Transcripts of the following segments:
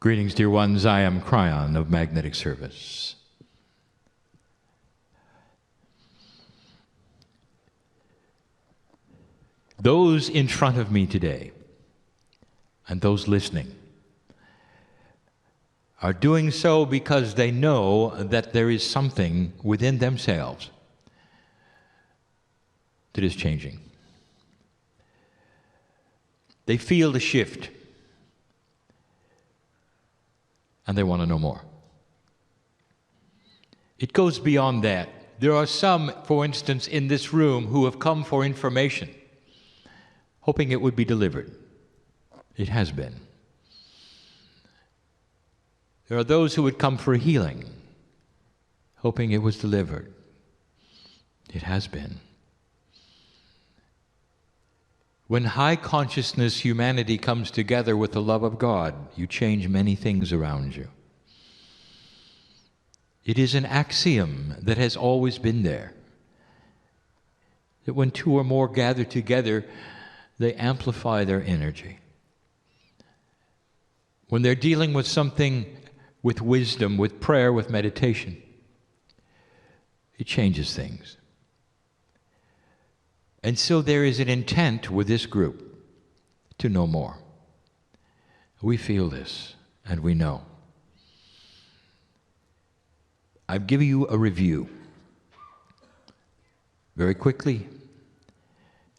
Greetings, dear ones. I am Cryon of Magnetic Service. Those in front of me today and those listening are doing so because they know that there is something within themselves that is changing. They feel the shift and they want to know more. It goes beyond that. There are some, for instance, in this room who have come for information, hoping it would be delivered. It has been. There are those who would come for healing, hoping it was delivered. It has been. When high consciousness humanity comes together with the love of God, you change many things around you. It is an axiom that has always been there, that when two or more gather together, they amplify their energy. When they're dealing with something with wisdom, with prayer, with meditation, it changes things. And so there is an intent with this group to know more. We feel this, and we know. I've given you a review, very quickly,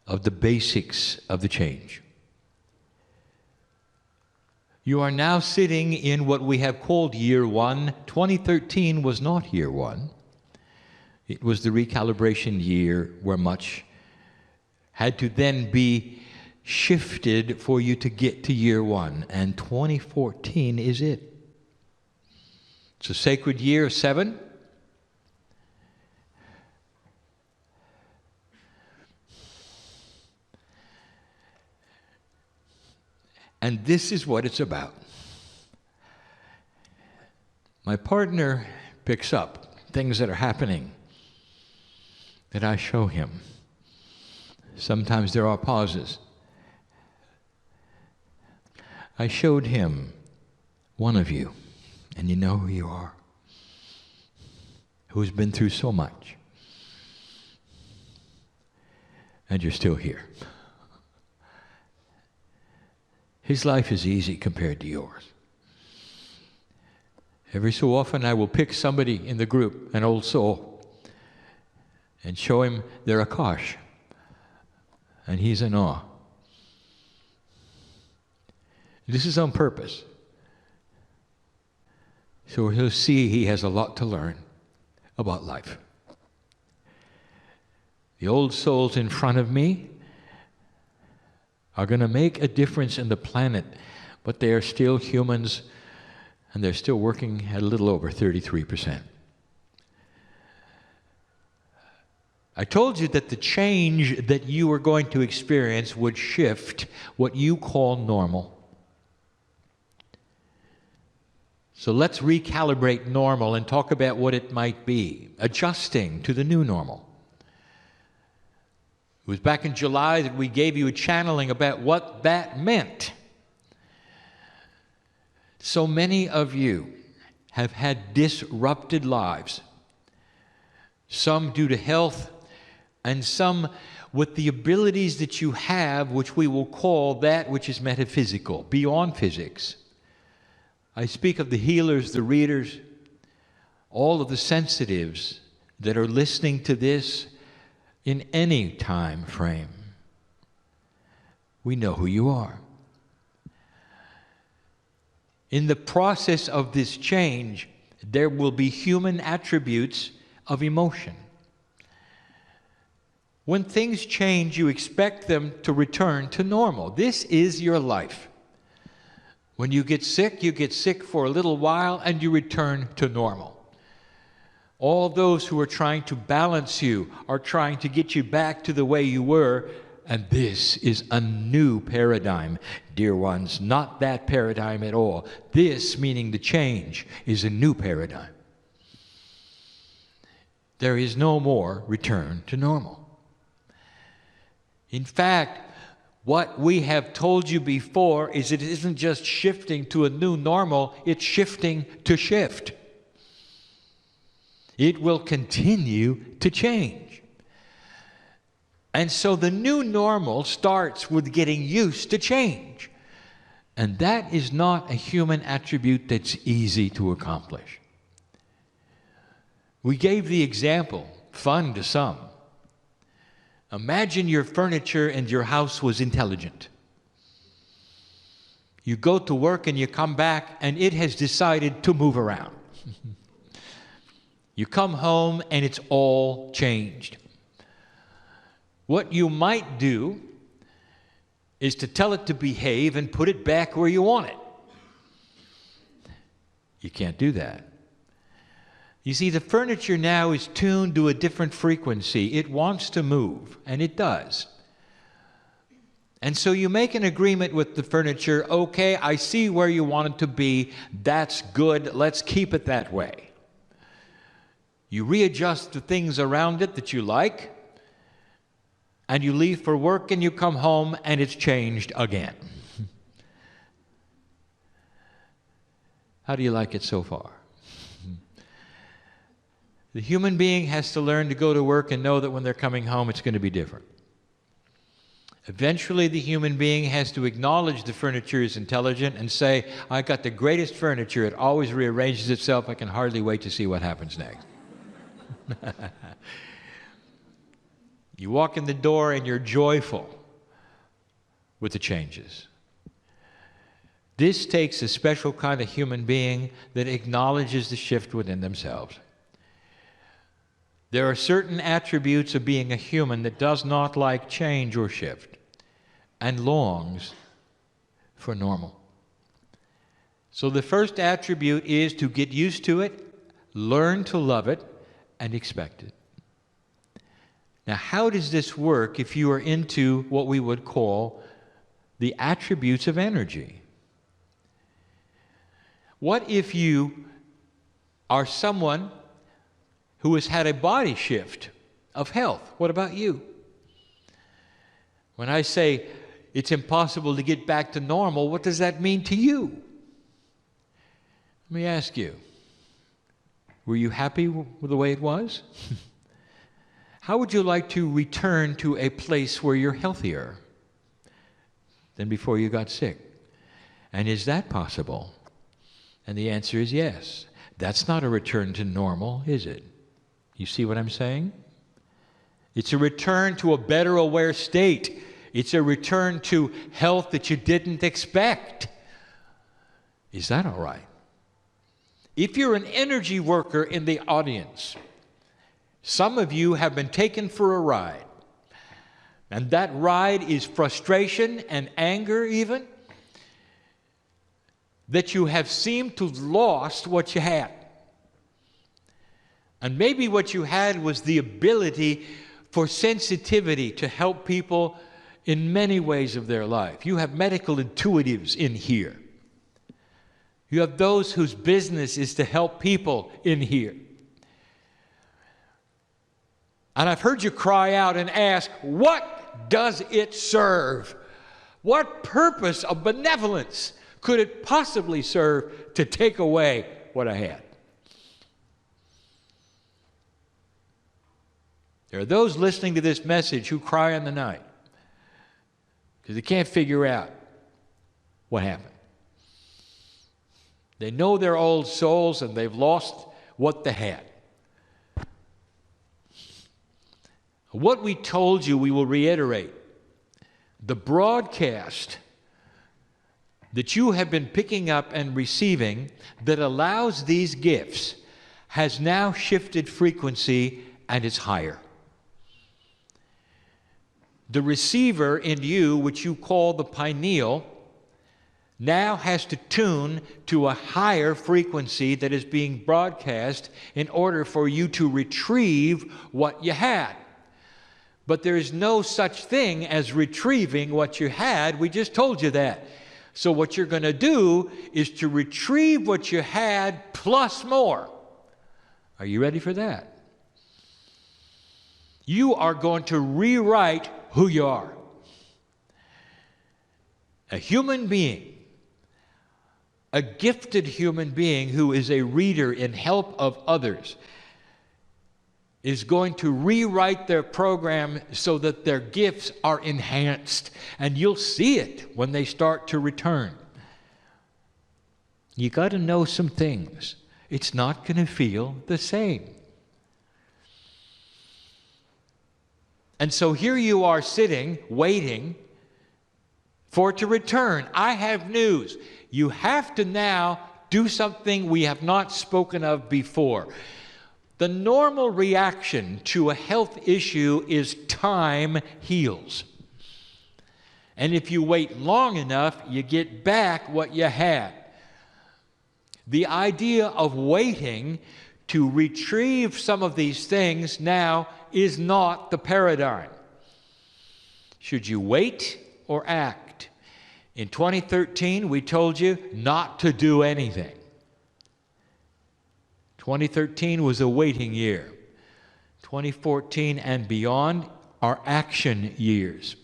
of the basics of the change. You are now sitting in what we have called year one. 2013 was not year one. It was the recalibration year where much had to then be shifted for you to get to year one. And 2014 is it. It's a sacred year, 7. And this is what it's about. My partner picks up things that are happening that I show him. Sometimes there are pauses. I showed him one of you, and you know who you are, who's been through so much, and you're still here. His life is easy compared to yours. Every so often I will pick somebody in the group, an old soul, and show him their Akash. And he's in awe. This is on purpose. So he'll see he has a lot to learn about life. The old souls in front of me are going to make a difference in the planet, but they are still humans, and they're still working at a little over 33%. I told you that the change that you are going to experience would shift what you call normal. So let's recalibrate normal and talk about what it might be, adjusting to the new normal. It was back in July that we gave you a channeling about what that meant. So many of you have had disrupted lives, some due to health, and some with the abilities that you have, which we will call that which is metaphysical, beyond physics. I speak of the healers, the readers, all of the sensitives that are listening to this in any time frame. We know who you are. In the process of this change, there will be human attributes of emotion. When things change, you expect them to return to normal. This is your life. When you get sick for a little while, and you return to normal. All those who are trying to balance you are trying to get you back to the way you were, and this is a new paradigm, dear ones, not that paradigm at all. This, meaning the change, is a new paradigm. There is no more return to normal. In fact, What we have told you before is it isn't just shifting to a new normal, it's shifting to shift. It will continue to change. And so the new normal starts with getting used to change. And that is not a human attribute that's easy to accomplish. We gave the example, fun to some. Imagine your furniture and your house was intelligent. You go to work and you come back and it has decided to move around. You come home and it's all changed. What you might do is to tell it to behave and put it back where you want it. You can't do that. You see, the furniture now is tuned to a different frequency. It wants to move, and it does. And so you make an agreement with the furniture. Okay, I see where you want it to be. That's good. Let's keep it that way. You readjust the things around it that you like, and you leave for work and you come home and it's changed again. How do you like it so far? The human being has to learn to go to work and know that when they're coming home it's going to be different. Eventually the human being has to acknowledge the furniture is intelligent and say, I got the greatest furniture, it always rearranges itself, I can hardly wait to see what happens next. You walk in the door and you're joyful with the changes. This takes a special kind of human being that acknowledges the shift within themselves. There are certain attributes of being a human that does not like change or shift and longs for normal. So the first attribute is to get used to it, learn to love it, and expect it. Now, how does this work if you are into what we would call the attributes of energy? What if you are someone who has had a body shift of health? What about you? When I say it's impossible to get back to normal, what does that mean to you? Let me ask you, were you happy with the way it was? How would you like to return to a place where you're healthier than before you got sick? And is that possible? And the answer is yes. That's not a return to normal, is it? You see what I'm saying? It's a return to a better aware state. It's a return to health that you didn't expect. Is that all right? If you're an energy worker in the audience, some of you have been taken for a ride. And that ride is frustration and anger even, that you have seemed to have lost what you had. And maybe what you had was the ability for sensitivity to help people in many ways of their life. You have medical intuitives in here. You have those whose business is to help people in here. And I've heard you cry out and ask, what does it serve? What purpose of benevolence could it possibly serve to take away what I had? There are those listening to this message who cry in the night because they can't figure out what happened. They know their old souls and they've lost what they had. What we told you, we will reiterate. The broadcast that you have been picking up and receiving that allows these gifts has now shifted frequency and is higher. The receiver in you, which you call the pineal, now has to tune to a higher frequency that is being broadcast in order for you to retrieve what you had. But there is no such thing as retrieving what you had. We just told you that. So what you're going to do is to retrieve what you had plus more. Are you ready for that? You are going to rewrite who you are. A human being, a gifted human being who is a reader in help of others, is going to rewrite their program so that their gifts are enhanced. And you'll see it when they start to return. You got to know some things. It's not going to feel the same. And so here you are sitting, waiting for it to return. I have news. You have to now do something we have not spoken of before. The normal reaction to a health issue is time heals. And if you wait long enough, you get back what you had. The idea of waiting to retrieve some of these things now is not the paradigm. Should you wait or act? In 2013, we told you not to do anything. 2013 was a waiting year. 2014 and beyond are action years.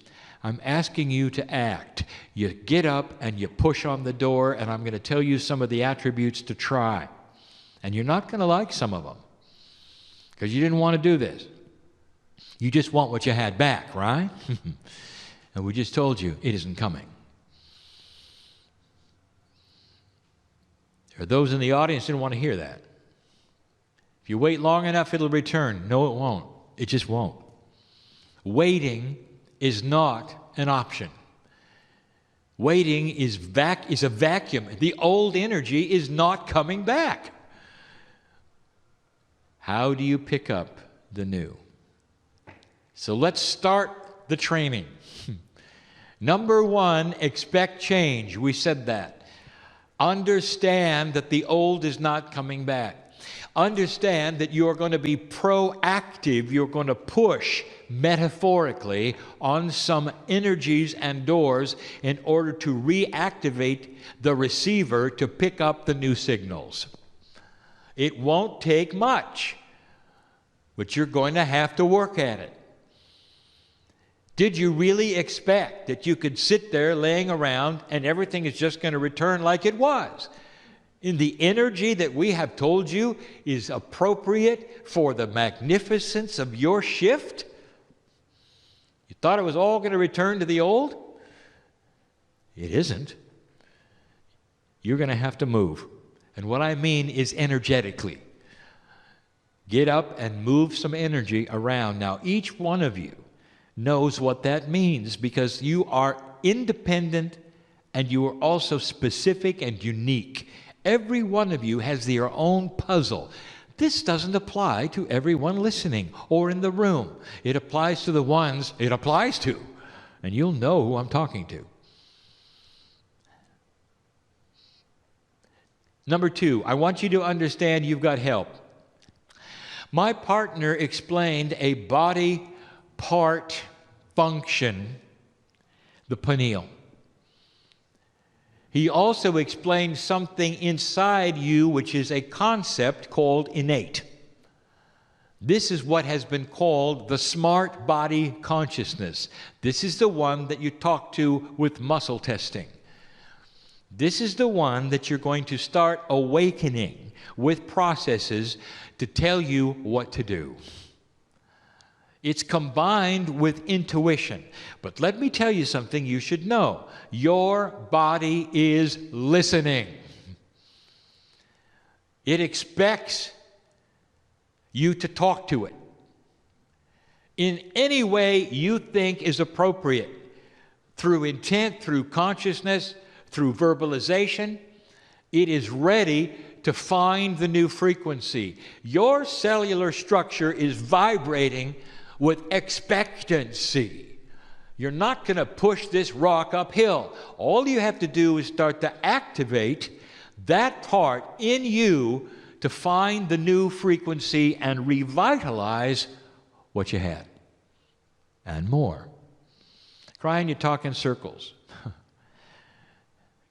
I'm asking you to act. You get up and you push on the door, and I'm going to tell you some of the attributes to try. And you're not going to like some of them because you didn't want to do this. You just want what you had back, right? And we just told you it isn't coming. There are those in the audience who didn't want to hear that. If you wait long enough, it'll return. No, it won't. It just won't. Waiting is not an option. Waiting is a vacuum. The old energy is not coming back. How do you pick up the new? So let's start the training. Number one, expect change. We said that. Understand that the old is not coming back. Understand that you're going to be proactive. You're going to push metaphorically on some energies and doors in order to reactivate the receiver to pick up the new signals. It won't take much, but you're going to have to work at it. Did you really expect that you could sit there laying around and everything is just going to return like it was? In the energy that we have told you is appropriate for the magnificence of your shift? You thought it was all going to return to the old? It isn't. You're going to have to move. And what I mean is energetically. Get up and move some energy around. Now, each one of you knows what that means because you are independent and you are also specific and unique. Every one of you has their own puzzle. This doesn't apply to everyone listening or in the room. It applies to the ones it applies to, and you'll know who I'm talking to. Number two, I want you to understand you've got help. My partner explained a body part function, the pineal. He also explained something inside you, which is a concept called innate. This is what has been called the smart body consciousness. This is the one that you talk to with muscle testing. This is the one that you're going to start awakening with processes to tell you what to do. It's combined with intuition. But let me tell you something you should know. Your body is listening. It expects you to talk to it in any way you think is appropriate, through intent, through consciousness, through verbalization. It is ready to find the new frequency. Your cellular structure is vibrating with expectancy. You're not going to push this rock uphill. All you have to do is start to activate that part in you to find the new frequency and revitalize what you had and more. Brian, you talk in circles.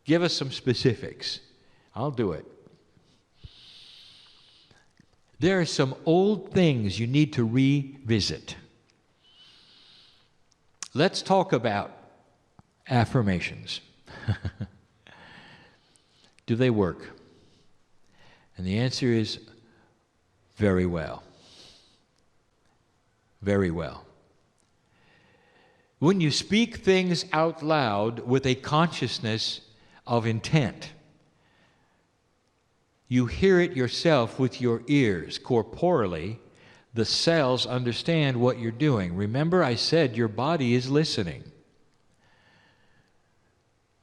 Give us some specifics. I'll do it. There are some old things you need to revisit. Let's talk about affirmations. Do they work? And the answer is very well. Very well. When you speak things out loud with a consciousness of intent, you hear it yourself with your ears. Corporally, the cells understand what you're doing. Remember, I said your body is listening.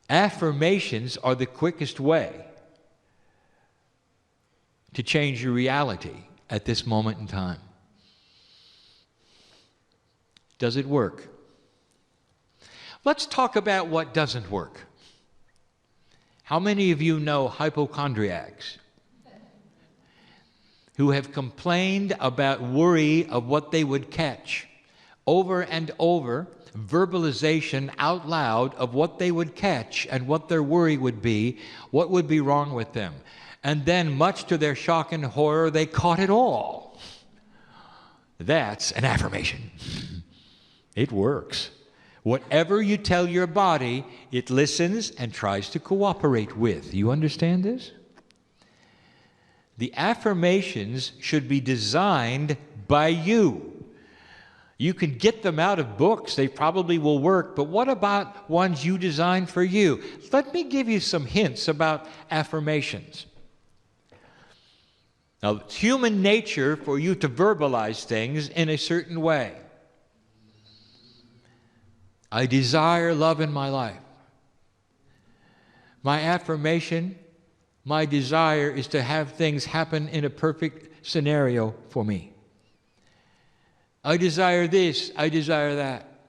Affirmations are the quickest way to change your reality at this moment in time. Does it work? Let's talk about what doesn't work. How many of you know hypochondriacs who have complained about worry of what they would catch? Over and over, verbalization out loud of what they would catch and what their worry would be, what would be wrong with them. And then, much to their shock and horror, they caught it all. That's an affirmation. It works. Whatever you tell your body, it listens and tries to cooperate with. You understand this? The affirmations should be designed by you. You can get them out of books. They probably will work. But what about ones you design for you? Let me give you some hints about affirmations. Now, it's human nature for you to verbalize things in a certain way. I desire love in my life. My affirmation, my desire is to have things happen in a perfect scenario for me. I desire this, I desire that.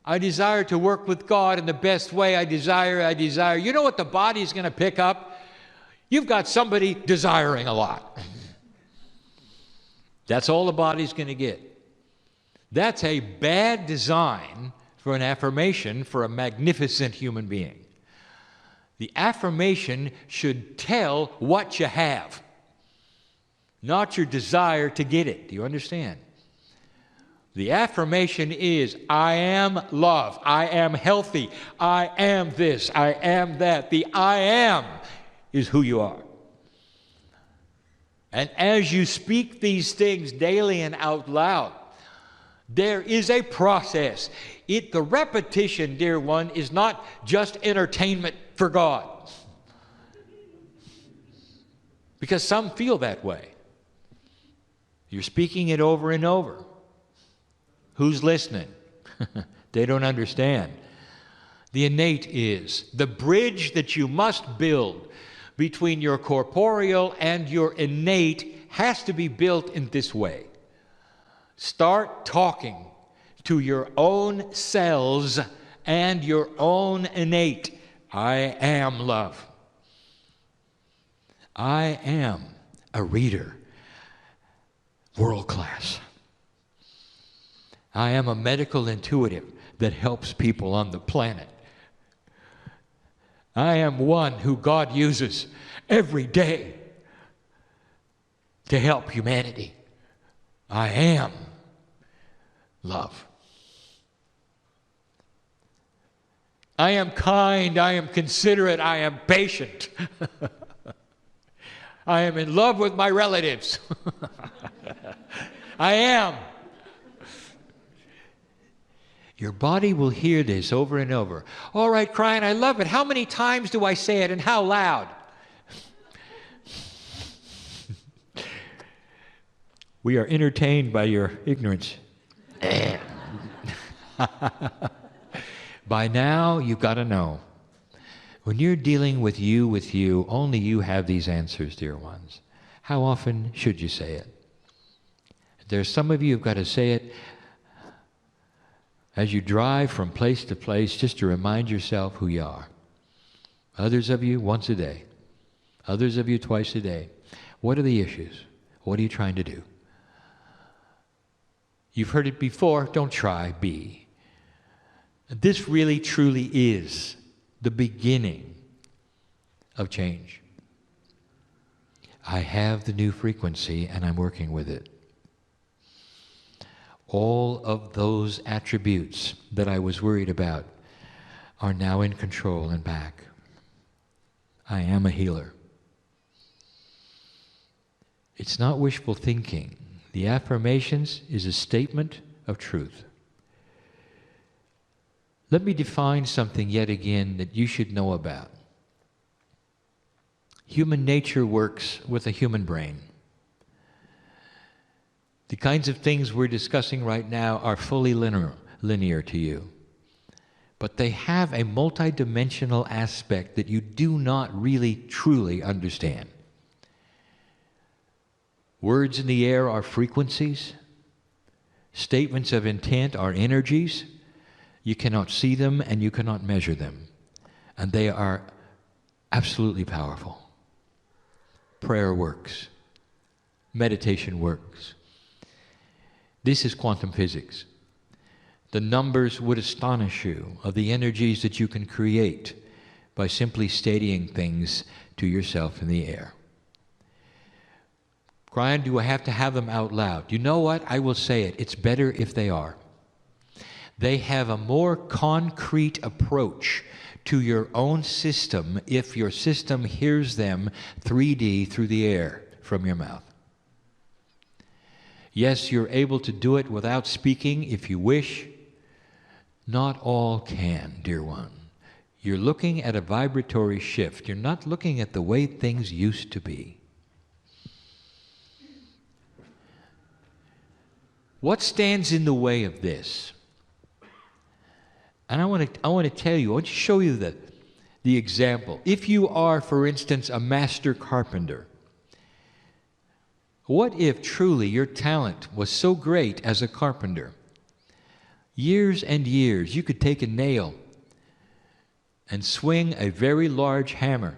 I desire to work with God in the best way. I desire. You know what the body's going to pick up? You've got somebody desiring a lot. That's all the body's going to get. That's a bad design for an affirmation for a magnificent human being. The affirmation should tell what you have, not your desire to get it. Do you understand? The affirmation is, I am love, I am healthy, I am this, I am that. The I am is who you are. And as you speak these things daily and out loud, there is a process. The repetition, dear one, is not just entertainment for God. Because some feel that way. You're speaking it over and over. Who's listening? They don't understand. The innate is the bridge that you must build between your corporeal and your innate has to be built in this way. Start talking to your own cells and your own innate. I am love. I am a reader, world class. I am a medical intuitive that helps people on the planet. I am one who God uses every day to help humanity. I am love. I am kind, I am considerate, I am patient. I am in love with my relatives. I am. Your body will hear this over and over. All right, crying, I love it. How many times do I say it and how loud? We are entertained by your ignorance. By now, you've got to know. When you're dealing with you, only you have these answers, dear ones. How often should you say it? There's some of you who've got to say it as you drive from place to place, just to remind yourself who you are. Others of you, once a day. Others of you, twice a day. What are the issues? What are you trying to do? You've heard it before. Don't try. Be. This really, truly is the beginning of change. I have the new frequency, and I'm working with it. All of those attributes that I was worried about, are now in control and back. I am a healer. It's not wishful thinking. The affirmations is a statement of truth. Let me define something yet again that you should know about. Human nature works with a human brain. The kinds of things we're discussing right now are fully linear to you. But they have a multidimensional aspect that you do not really truly understand. Words in the air are frequencies. Statements of intent are energies. You cannot see them and you cannot measure them. And they are absolutely powerful. Prayer works. Meditation works. This is quantum physics. The numbers would astonish you of the energies that you can create by simply stating things to yourself in the air. Brian, do I have to have them out loud? You know what? I will say it. It's better if they are. They have a more concrete approach to your own system if your system hears them 3D through the air from your mouth. Yes, you're able to do it without speaking if you wish. Not all can, dear one. You're looking at a vibratory shift. You're not looking at the way things used to be. What stands in the way of this? And I want to tell you, I want to show you the example. If you are, for instance, a master carpenter, what if truly your talent was so great as a carpenter? Years and years, you could take a nail and swing a very large hammer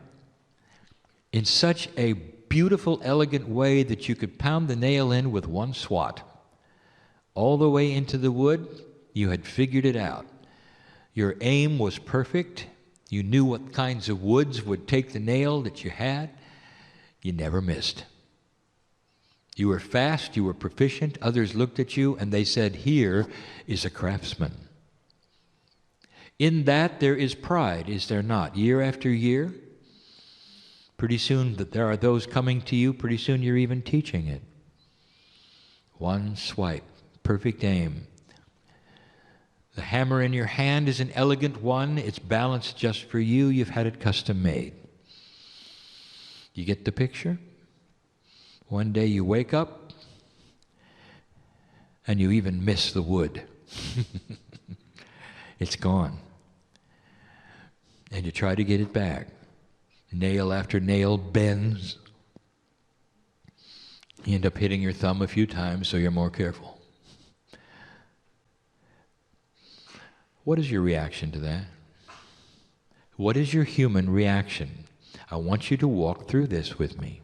in such a beautiful, elegant way that you could pound the nail in with one swat. All the way into the wood, you had figured it out. Your aim was perfect. You knew what kinds of woods would take the nail that you had. You never missed. You were fast, you were proficient. Others looked at you and they said, here is a craftsman. In that there is pride, is there not? Year after year, pretty soon that there are those coming to you, pretty soon you're even teaching it. One swipe, perfect aim. The hammer in your hand is an elegant one. It's balanced just for you. You've had it custom made. You get the picture? One day you wake up and you even miss the wood. It's gone. And you try to get it back. Nail after nail bends. You end up hitting your thumb a few times, so you're more careful. What is your reaction to that? What is your human reaction? I want you to walk through this with me.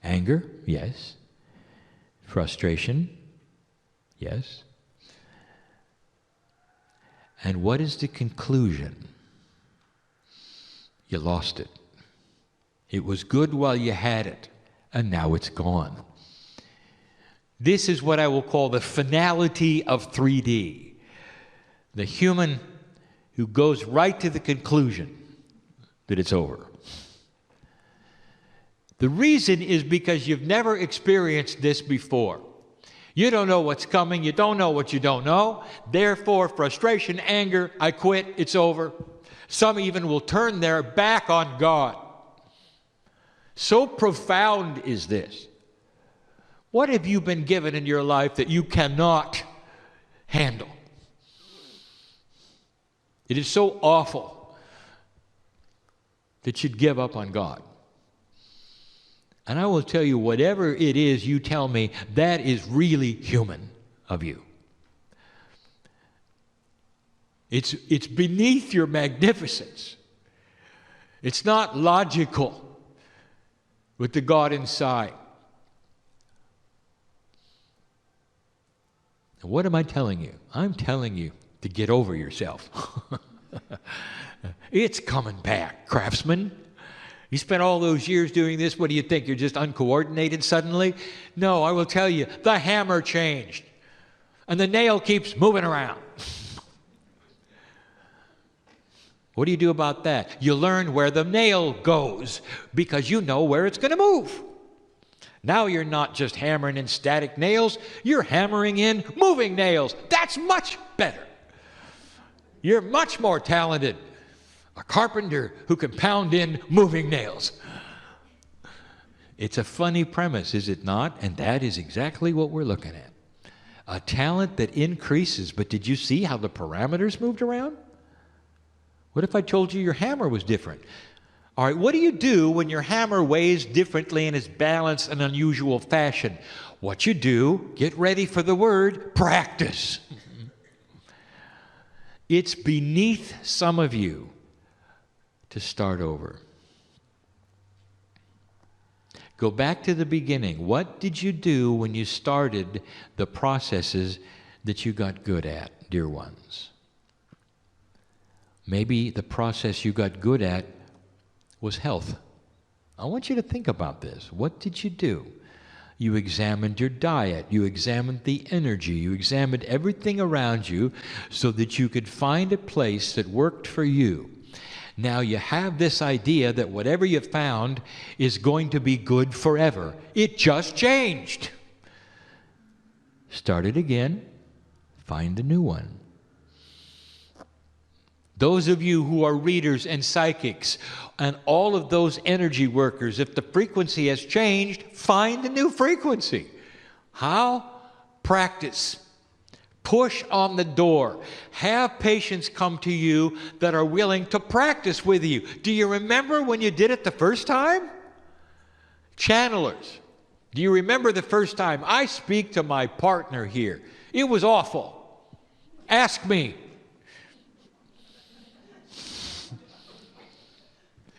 Anger? Yes. Frustration? Yes. And what is the conclusion? You lost it. It was good while you had it, and now it's gone. This is what I will call the finality of 3D. The human who goes right to the conclusion that it's over. The reason is because you've never experienced this before. You don't know what's coming. You don't know what you don't know. Therefore, frustration, anger, I quit, it's over. Some even will turn their back on God. So profound is this. What have you been given in your life that you cannot handle? It is so awful that you'd give up on God. And I will tell you, whatever it is you tell me, that is really human of you. It's beneath your magnificence. It's not logical with the God inside. And what am I telling you? I'm telling you to get over yourself. It's coming back, craftsman. You spent all those years doing this. What do you think? You're just uncoordinated suddenly? No, I will tell you, the hammer changed. And the nail keeps moving around. What do you do about that? You learn where the nail goes because you know where it's going to move. Now you're not just hammering in static nails, you're hammering in moving nails. That's much better. You're much more talented. A carpenter who can pound in moving nails. It's a funny premise, is it not? And that is exactly what we're looking at. A talent that increases, but did you see how the parameters moved around? What if I told you your hammer was different? All right, what do you do when your hammer weighs differently and is balanced in an unusual fashion? What you do, get ready for the word, practice. It's beneath some of you to start over. Go back to the beginning. What did you do when you started the processes that you got good at, dear ones? Maybe the process you got good at was health. I want you to think about this. What did you do? You examined your diet. You examined the energy. You examined everything around you so that you could find a place that worked for you. Now you have this idea that whatever you found is going to be good forever. It just changed. Start it again. Find a new one. Those of you who are readers and psychics and all of those energy workers, if the frequency has changed, find a new frequency. How? Practice. Push on the door. Have patients come to you that are willing to practice with you. Do you remember when you did it the first time? Channelers. Do you remember the first time? I speak to my partner here. It was awful. Ask me.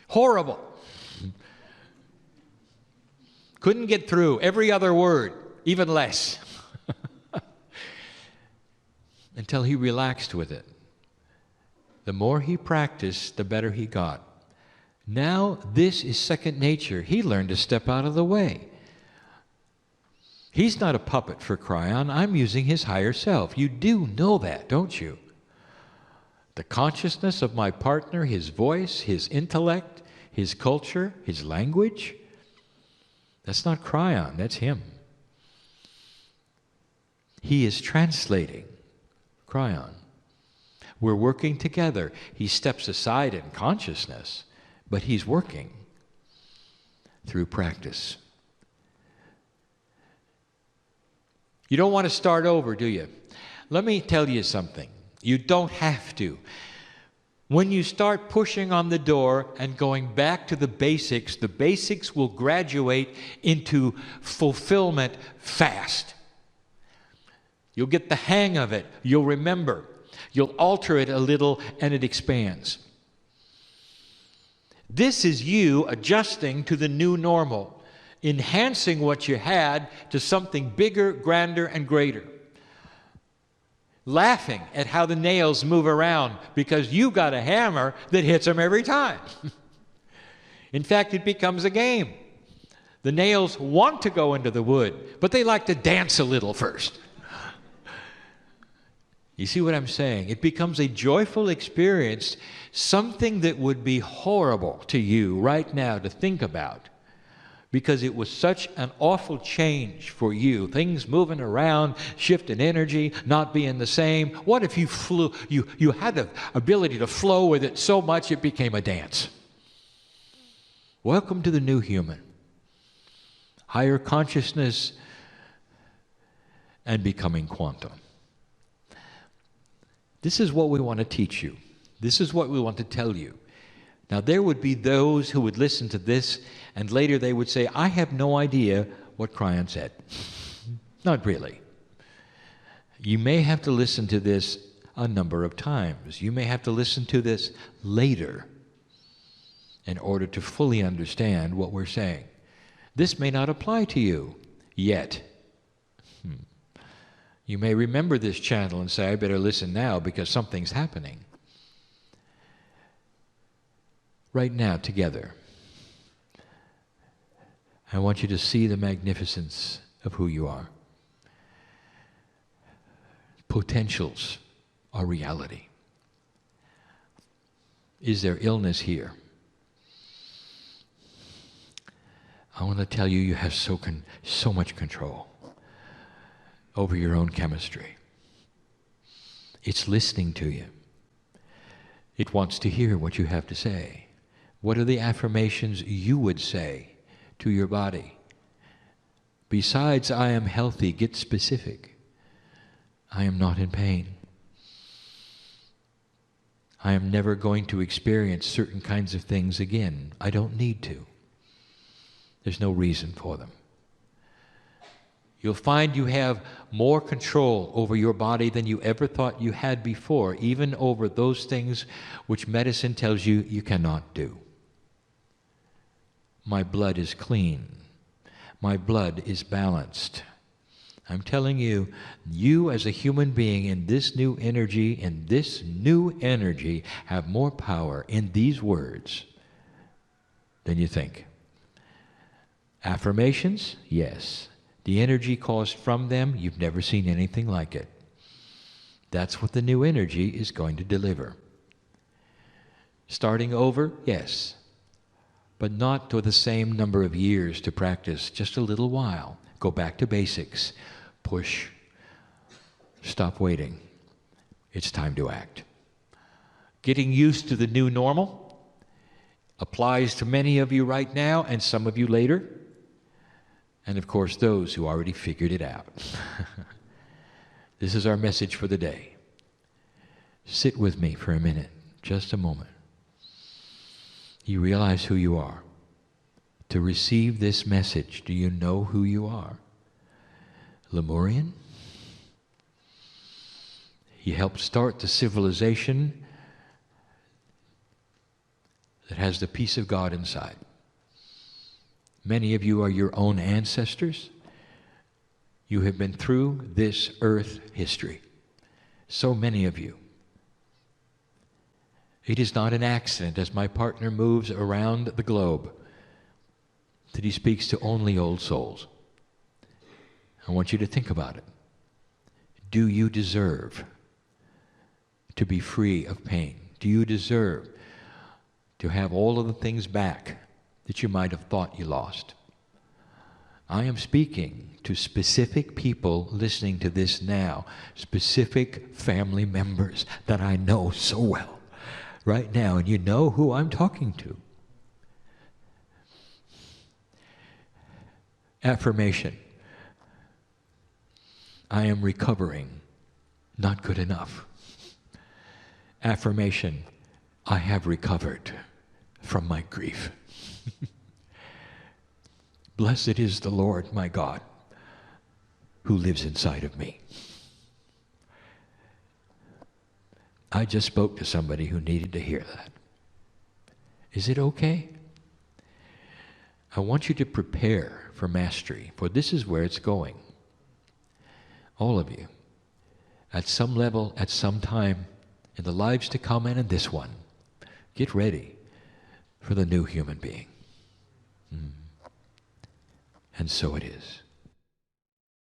Horrible. Couldn't get through every other word, even less. Until he relaxed with it. The more he practiced, the better he got. Now this is second nature. He learned to step out of the way. He's not a puppet for Kryon. I'm using his higher self. You do know that, don't you? The consciousness of my partner, his voice, his intellect, his culture, his language, that's not Kryon, that's him. He is translating Kryon. We're working together. He steps aside in consciousness, but he's working through practice. You don't want to start over, do you? Let me tell you something. You don't have to. When you start pushing on the door and going back to the basics will graduate into fulfillment fast. You'll get the hang of it. You'll remember. You'll alter it a little and it expands. This is you adjusting to the new normal, enhancing what you had to something bigger, grander, and greater. Laughing at how the nails move around because you got a hammer that hits them every time. In fact, it becomes a game. The nails want to go into the wood, but they like to dance a little first. You see what I'm saying? It becomes a joyful experience, something that would be horrible to you right now to think about because it was such an awful change for you. Things moving around, shifting energy, not being the same. What if you flew, you had the ability to flow with it so much it became a dance? Welcome to the new human. Higher consciousness and becoming quantum. This is what we want to teach you. This is what we want to tell you. Now, there would be those who would listen to this, and later they would say, I have no idea what Kryon said. Not really. You may have to listen to this a number of times. You may have to listen to this later in order to fully understand what we're saying. This may not apply to you yet. You may remember this channel and say, I better listen now because something's happening. Right now, together, I want you to see the magnificence of who you are. Potentials are reality. Is there illness here? I want to tell you, you have so much control over your own chemistry. It's listening to you. It wants to hear what you have to say. What are the affirmations you would say to your body? Besides, I am healthy, get specific. I am not in pain. I am never going to experience certain kinds of things again. I don't need to. There's no reason for them. You'll find you have more control over your body than you ever thought you had before, even over those things which medicine tells you you cannot do. My blood is clean. My blood is balanced. I'm telling you, you as a human being in this new energy, have more power in these words than you think. Affirmations? Yes. The energy caused from them, you've never seen anything like it. That's what the new energy is going to deliver. Starting over? Yes. But not to the same number of years to practice, just a little while. Go back to basics. Push. Stop waiting. It's time to act. Getting used to the new normal applies to many of you right now and some of you later. And of course, those who already figured it out. This is our message for the day. Sit with me for a minute, just a moment. You realize who you are. To receive this message, do you know who you are? Lemurian? He helped start the civilization that has the peace of God inside. Many of you are your own ancestors. You have been through this earth history. So many of you. It is not an accident as my partner moves around the globe that he speaks to only old souls. I want you to think about it. Do you deserve to be free of pain? Do you deserve to have all of the things back that you might have thought you lost? I am speaking to specific people listening to this now, specific family members that I know so well right now, and you know who I'm talking to. Affirmation. I am recovering, not good enough. Affirmation. I have recovered from my grief. Blessed is the Lord my God who lives inside of me. I just spoke to somebody who needed to hear that. Is it okay? I want you to prepare for mastery, for this is where it's going. All of you, at some level, at some time, in the lives to come and in this one, get ready for the new human being. And so it is.